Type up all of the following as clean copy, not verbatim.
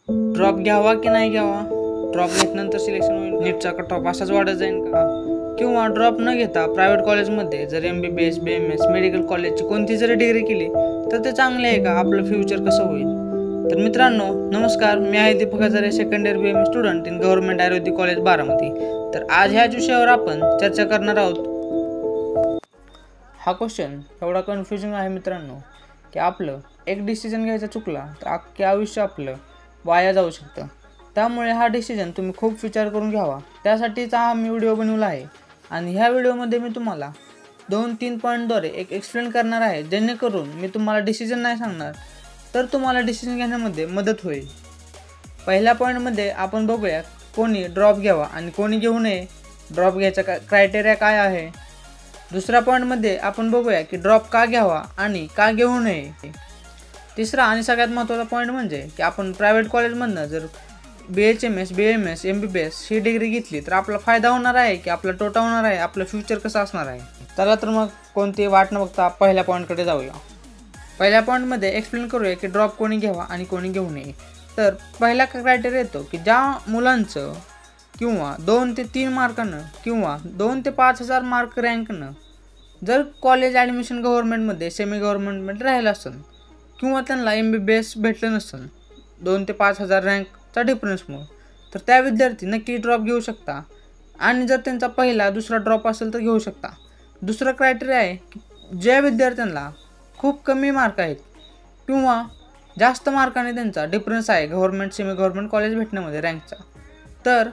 Drop घ्यावा की नाही घ्यावा, ड्रॉप घेतल्यानंतर सिलेक्शन होईल, नीटचा कट ऑफ असाच वाढत जाईल का, किंवा ड्रॉप न घेता प्रायव्हेट कॉलेजमध्ये जर MBBS BMS मेडिकल कॉलेजची कोणती जरी डिग्री केली तर ते चांगले आहे का, आपलं फ्युचर कसं होईल. तर मित्रांनो नमस्कार, मी आहे Deepak Hazare, second year BMS student in government Ayurvedic college Baramati. तर आज ह्याच विषयावर आपण चर्चा करणार आहोत. हा क्वेश्चन एवढा कन्फ्युजिंग आहे मित्रांनो की आपलं एक डिसिजन घ्यायचा चुकला तर अख्खे आयुष्य आपलं वाया जाऊ शकतं. त्यामुळे हा डिसिजन तुम्ही खूप विचार करून घ्यावा, त्यासाठीचा हा मी व्हिडिओ बनवला आहे. आणि ह्या व्हिडिओमध्ये मी तुम्हाला 2-3 पॉईंटद्वारे एक एक्सप्लेन करणार आहे, जेणेकरून मी तुम्हाला डिसिजन नाही सांगणार तर तुम्हाला डिसिजन घेण्यामध्ये मदत होईल. पहिल्या पॉईंटमध्ये आपण बघूया कोणी ड्रॉप घ्यावा आणि कोणी घेऊ नये, ड्रॉप घ्यायचा क्रायटेरिया काय आहे. दुसऱ्या पॉईंटमध्ये आपण बघूया की ड्रॉप का घ्यावा आणि का घेऊ नये. तिसरा आणि सगळ्यात महत्त्वाचा पॉईंट म्हणजे की आपण प्रायव्हेट कॉलेजमधनं जर BHMS BMS MBBS ही डिग्री घेतली तर आपला फायदा होणार आहे की आपला तोटा होणार आहे, आपलं फ्युचर कसं असणार आहे. चला तर मग कोणती वाट न बघता पहिल्या पॉईंटकडे जाऊया. पहिल्या पॉईंटमध्ये एक्सप्लेन करूया की ड्रॉप कोणी घ्यावा आणि कोणी घेऊ नये. तर पहिला क्रायटेरिया येतो की ज्या मुलांचं किंवा 2 ते 3 मार्कानं किंवा 2 ते 5,000 मार्क रँकनं जर कॉलेज ॲडमिशन गव्हर्नमेंटमध्ये सेमी गव्हर्नमेंटमध्ये राहिलं असेल किंवा त्यांना MBBS भेटलं नसेल 2 ते 5,000 रँकचा डिफरन्समुळे, तर त्या विद्यार्थी नक्की ड्रॉप घेऊ शकता. आणि जर त्यांचा पहिला दुसरा ड्रॉप असेल तर घेऊ शकता. दुसरं क्रायटेरिया आहे की ज्या विद्यार्थ्यांना खूप कमी मार्क आहेत किंवा जास्त मार्काने त्यांचा डिफरन्स आहे गव्हर्नमेंट सेमी गव्हर्नमेंट कॉलेज भेटण्यामध्ये रँकचा, तर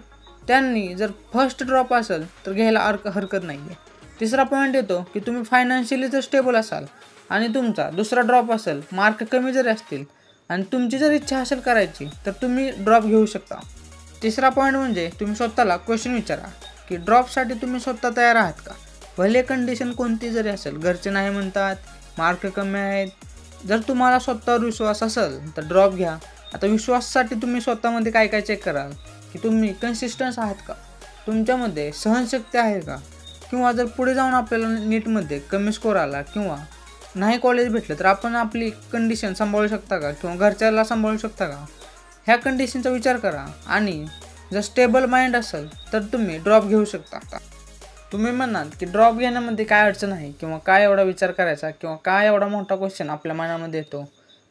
त्यांनी जर फर्स्ट ड्रॉप असेल तर घ्यायला हरकत नाही आहे. तिसरा पॉईंट येतो की तुम्ही फायनान्शियली जर स्टेबल असाल आणि तुमचा दुसरा ड्रॉप असेल, मार्क कमी जरी असतील आणि तुमची जर इच्छा असेल करायची तर तुम्ही ड्रॉप घेऊ शकता. तिसरा पॉईंट म्हणजे तुम्ही स्वतःला क्वेश्चन विचारा की ड्रॉपसाठी तुम्ही स्वतः तयार आहात का. भले कंडिशन कोणती जरी असेल, घरचे नाही म्हणतात, मार्क कमी आहेत, जर तुम्हाला स्वतःवर विश्वास असेल तर ड्रॉप घ्या. आता विश्वासासाठी तुम्ही स्वतःमध्ये काय काय चेक कराल की तुम्ही कन्सिस्टन्स आहात का, तुमच्यामध्ये सहनशक्ती आहे का, किंवा जर पुढे जाऊन आपल्याला नीटमध्ये कमी स्कोर आला किंवा नाही कॉलेज भेटलं तर आपण आपली कंडिशन सांभाळू शकता का किंवा घरच्याला सांभाळू शकता का, ह्या कंडिशनचा विचार करा. आणि जर स्टेबल माइंड असेल तर तुम्ही ड्रॉप घेऊ शकता. तुम्ही म्हणाल की ड्रॉप घेण्यामध्ये काय अडचण आहे किंवा काय एवढा विचार करायचा किंवा काय एवढा मोठा क्वेश्चन आपल्या मनामध्ये येतो.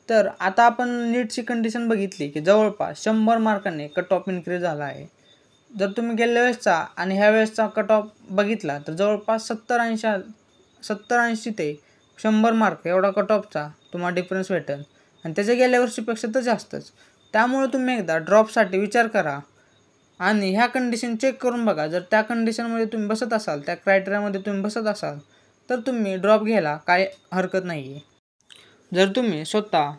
तर आता आपण नीटची कंडिशन बघितली की जवळपास 100 मार्काने कट ऑफ इन्क्रीज झाला आहे. जर तुम्ही गेल्या वेळेसचा आणि ह्या वेळेसचा कट ऑफ बघितला तर जवळपास 70-80 ते 100 मार्क एवढा कट ऑफचा तुम्हाला डिफरन्स भेटेल आणि त्याच्या गेल्या वर्षीपेक्षा तर जास्तच. त्यामुळे तुम्ही एकदा ड्रॉपसाठी विचार करा आणि ह्या कंडिशन चेक करून बघा. जर त्या कंडिशनमध्ये तुम्ही बसत असाल, त्या क्रायटेरियामध्ये तुम्ही बसत असाल तर तुम्ही ड्रॉप घ्यायला काय हरकत नाही आहे. जर तुम्ही स्वतः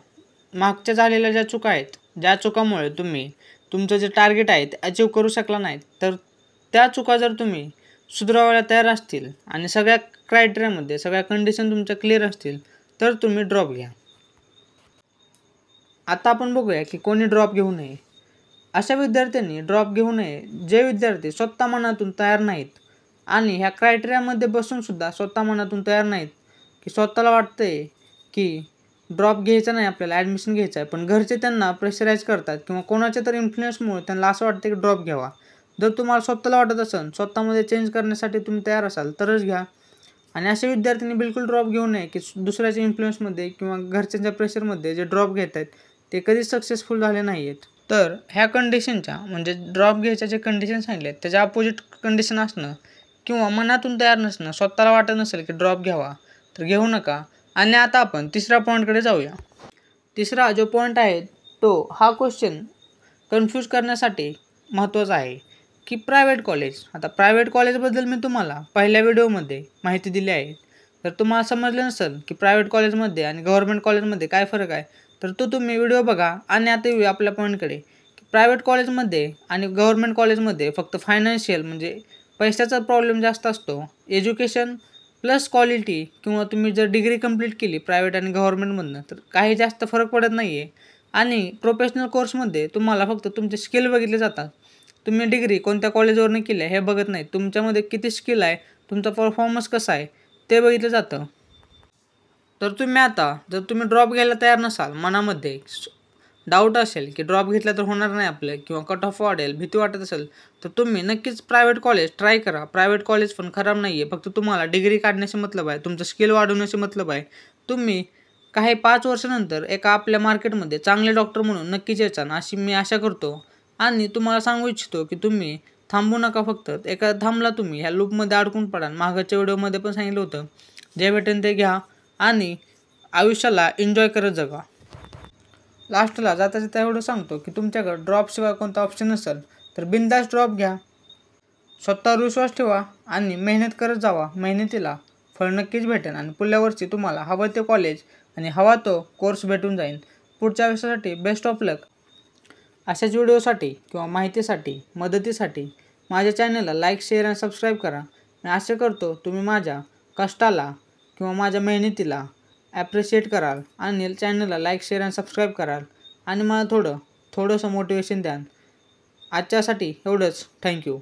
मागच्या झालेल्या ज्या चुका आहेत, ज्या चुकामुळे तुम्ही तुमचं जे टार्गेट आहे ते अचीव करू शकला नाहीत, तर त्या चुका जर तुम्ही सुधारायला तयार असतील आणि सगळ्या क्रायटेरियामध्ये सगळ्या कंडिशन तुमच्या क्लिअर असतील तर तुम्ही ड्रॉप घ्या. आता आपण बघूया की कोणी ड्रॉप घेऊ नये. अशा विद्यार्थ्यांनी ड्रॉप घेऊ नये जे विद्यार्थी स्वतः मनातून तयार नाहीत आणि ह्या क्रायटेरियामध्ये बसूनसुद्धा स्वतः मनातून तयार नाहीत, की स्वतःला वाटतंय की ड्रॉप घ्यायचा नाही, आपल्याला ॲडमिशन घ्यायचं आहे, पण घरचे त्यांना प्रेशराईज करतात किंवा कोणाच्या तरी इन्फ्लुएन्समुळे त्यांना असं वाटतं की ड्रॉप घ्यावा. जर तुम्हाला स्वतःला वाटत असेल, स्वतःमध्ये चेंज करण्यासाठी तुम्ही तयार असाल तरच घ्या. आणि अशा विद्यार्थ्यांनी बिलकुल ड्रॉप घेऊ नये की दुसऱ्याच्या इन्फ्लुएन्समध्ये किंवा घरच्यांच्या प्रेशरमध्ये जे ड्रॉप घेत आहेत ते कधीच सक्सेसफुल झाले नाही आहेत. तर ह्या कंडिशनच्या म्हणजे ड्रॉप घ्यायच्या जे कंडिशन सांगले आहेत त्याच्या अपोजिट कंडिशन असणं किंवा मनातून तयार नसणं, स्वतःला वाटत नसेल की ड्रॉप घ्यावा तर घेऊ नका. आणि आता आपण तिसऱ्या पॉईंटकडे जाऊया. तिसरा जो पॉईंट आहे तो हा क्वेश्चन कन्फ्यूज करण्यासाठी महत्त्वाचा आहे की प्रायव्हेट कॉलेज. आता प्रायव्हेट कॉलेजबद्दल मी तुम्हाला पहिल्या व्हिडिओमध्ये माहिती दिली आहे. जर तुम्हाला समजलं नसेल की प्रायव्हेट कॉलेजमध्ये आणि गव्हर्नमेंट कॉलेजमध्ये काय फरक आहे तर तो तुम्ही व्हिडिओ बघा. आणि आता येऊया आपल्या पॉईंटकडे की प्रायव्हेट कॉलेजमध्ये आणि गव्हर्नमेंट कॉलेजमध्ये फक्त फायनान्शियल म्हणजे पैशाचा प्रॉब्लेम जास्त असतो. एज्युकेशन प्लस क्वालिटी किंवा तुम्ही जर डिग्री कंप्लीट केली प्रायव्हेट आणि गव्हर्नमेंटमधनं तर काही जास्त फरक पडत नाही आहे. आणि प्रोफेशनल कोर्समध्ये तुम्हाला फक्त तुमचे स्किल बघितले जातात. तुम्ही डिग्री कोणत्या कॉलेजवरनं केली आहे हे बघत नाही, तुमच्यामध्ये किती स्किल आहे, तुमचा परफॉर्मन्स कसा आहे ते बघितलं जातं. तर तुम्ही आता जर तुम्ही ड्रॉप घ्यायला तयार नसाल, मनामध्ये डाऊट असेल की ड्रॉप घेतला तर होणार नाही आपलं किंवा कट ऑफ वाढेल, भीती वाटत असेल तर तुम्ही नक्कीच प्रायव्हेट कॉलेज ट्राय करा. प्रायव्हेट कॉलेज पण खराब नाही आहे, फक्त तुम्हाला डिग्री काढण्याशी मतलब आहे, तुमचं स्किल वाढवण्याशी मतलब आहे. तुम्ही काही 5 वर्षानंतर एका आपल्या मार्केटमध्ये चांगले डॉक्टर म्हणून नक्कीच याचाल अशी मी आशा करतो. आणि तुम्हाला सांगू इच्छितो की तुम्ही थांबू नका. फक्त एका थांबला तुम्ही ह्या लूपमध्ये अडकून पडाल. मागच्या व्हिडिओमध्ये पण सांगितलं होतं, जे भेटेल ते घ्या आणि आयुष्याला एन्जॉय करत जगा. लास्टला जाता जाता एवढं सांगतो की तुमच्याकडे ड्रॉपशिवाय कोणता ऑप्शन नसेल तर बिनधास्त ड्रॉप घ्या. स्वतःवर विश्वास ठेवा आणि मेहनत करत जावा. मेहनतीला फळ नक्कीच भेटेल आणि पुढल्या वर्षी तुम्हाला हवं ते कॉलेज आणि हवा तो कोर्स भेटून जाईल. पुढच्या आयुष्यासाठी बेस्ट ऑफ लक. अशाच व्हिडिओसाठी किंवा माहितीसाठी, मदतीसाठी माझ्या चॅनलला लाईक, शेअर आणि सबस्क्राईब करा. मी आशा करतो तुम्ही माझ्या कष्टाला किंवा माझ्या मेहनतीला ॲप्रिशिएट कराल आणि चॅनलला लाईक, शेअर आणि सबस्क्राईब कराल आणि मला थोडंसं मोटिवेशन द्याल. आजच्यासाठी एवढंच. थँक्यू.